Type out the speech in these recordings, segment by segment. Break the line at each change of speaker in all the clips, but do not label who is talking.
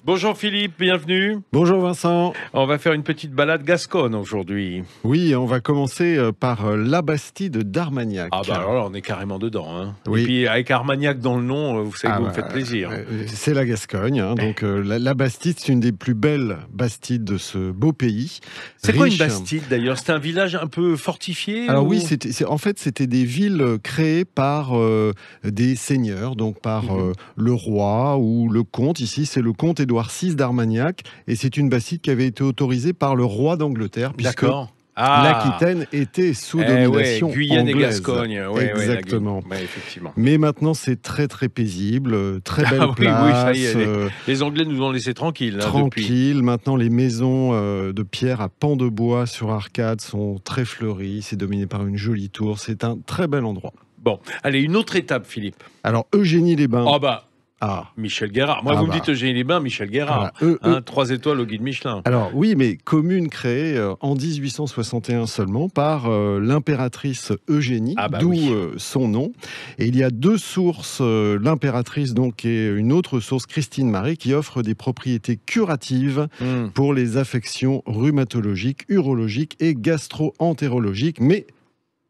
Bonjour Philippe, bienvenue.
Bonjour Vincent.
On va faire une petite balade gasconne aujourd'hui.
Oui, on va commencer par la Bastide d'Armagnac.
Ah bah alors là, on est carrément dedans. Hein.
Oui.
Et puis avec Armagnac dans le nom, vous savez que vous me faites plaisir.
C'est la Gascogne, hein, donc la Bastide, c'est une des plus belles Bastides de ce beau pays.
C'est quoi une
Riche.
Bastide d'ailleurs? C'est un village un peu fortifié
Alors
ou...
oui, en fait, c'était des villes créées par des seigneurs, donc par le roi ou le comte. Ici, c'est le comte Édouard VI d'Armagnac, et c'est une Bastide qui avait été autorisée par le roi d'Angleterre, puisque
D'accord.
l'Aquitaine était sous domination
Guyane
anglaise.
et Gascogne.
Exactement.
Effectivement.
Mais maintenant, c'est très très paisible, très belle place.
Oui, ça y est, les Anglais nous ont laissés tranquilles. Hein,
tranquille. Depuis. Maintenant, les maisons de pierre à pans de bois sur arcade sont très fleuries. C'est dominé par une jolie tour. C'est un très bel endroit.
Bon, allez, une autre étape, Philippe.
Alors, Eugénie-les-Bains.
Oh bah. Michel Guérard. Moi, vous me dites Eugénie-les-Bains, Michel Guérard. Voilà. 3 étoiles au guide Michelin.
Alors oui, mais commune créée en 1861 seulement par l'impératrice Eugénie, d'où son nom. Et il y a deux sources, l'impératrice donc et une autre source, Christine Marie, qui offre des propriétés curatives pour les affections rhumatologiques, urologiques et gastro-entérologiques. Mais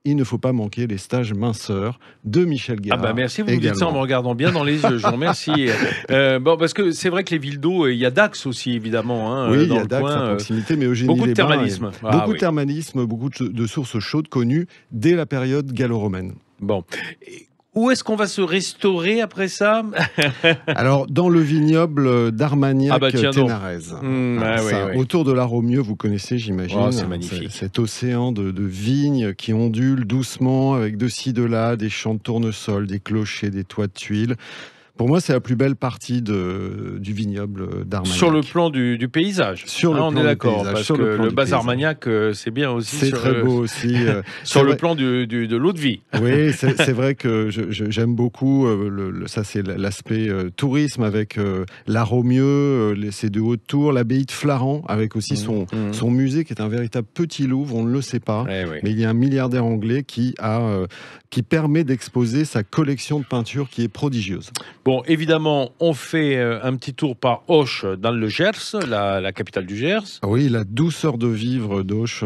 il ne faut pas manquer les stages minceurs de Michel Guérard.
Merci, vous me dites ça en me regardant bien dans les yeux, je vous remercie. Parce que c'est vrai que les villes d'eau, il y a Dax aussi, évidemment. Hein,
oui, il y a Dax à proximité, mais Eugénie
beaucoup de thermalisme.
Beaucoup de thermalisme, beaucoup de sources chaudes connues dès la période gallo-romaine.
Bon. Où est-ce qu'on va se restaurer après ça?
Alors, dans le vignoble d'Armagnac-Ténarèze. Autour de la Romieux, vous connaissez, j'imagine.
Oh, c'est magnifique.
Cet océan de vignes qui ondule doucement avec de ci, de là, des champs de tournesol, des clochers, des toits de tuiles. Pour moi, c'est la plus belle partie du vignoble d'Armagnac.
Sur le plan du paysage. On est d'accord, parce que le bas Armagnac, c'est bien aussi.
C'est très beau aussi.
Sur le plan de l'eau de vie.
Oui, c'est vrai que j'aime beaucoup, ça c'est l'aspect tourisme avec la Romieux, ces deux hautes tours, l'abbaye de Flaran, avec aussi son musée qui est un véritable petit Louvre, on ne le sait pas. Mais il y a un milliardaire anglais qui permet d'exposer sa collection de peintures qui est prodigieuse.
Bon, évidemment, on fait un petit tour par Auch dans le Gers, la capitale du Gers.
Oui, la douceur de vivre d'Auch,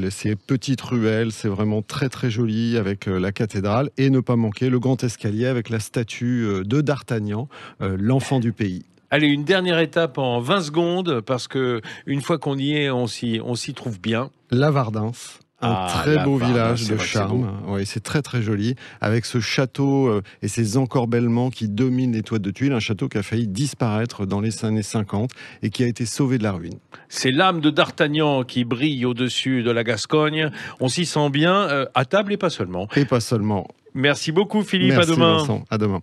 ces petites ruelles, c'est vraiment très très joli avec la cathédrale. Et ne pas manquer le grand escalier avec la statue de D'Artagnan, l'enfant du pays.
Allez, une dernière étape en 20 secondes, parce que une fois qu'on y est, on s'y trouve bien.
Lavardins. Un très beau village de charme, c'est très très joli, avec ce château et ses encorbellements qui dominent les toits de tuiles, un château qui a failli disparaître dans les années 50 et qui a été sauvé de la ruine.
C'est l'âme de D'Artagnan qui brille au-dessus de la Gascogne, on s'y sent bien, à table et pas seulement.
Et pas seulement.
Merci beaucoup Philippe,
Merci,
à demain.
Vincent, à demain.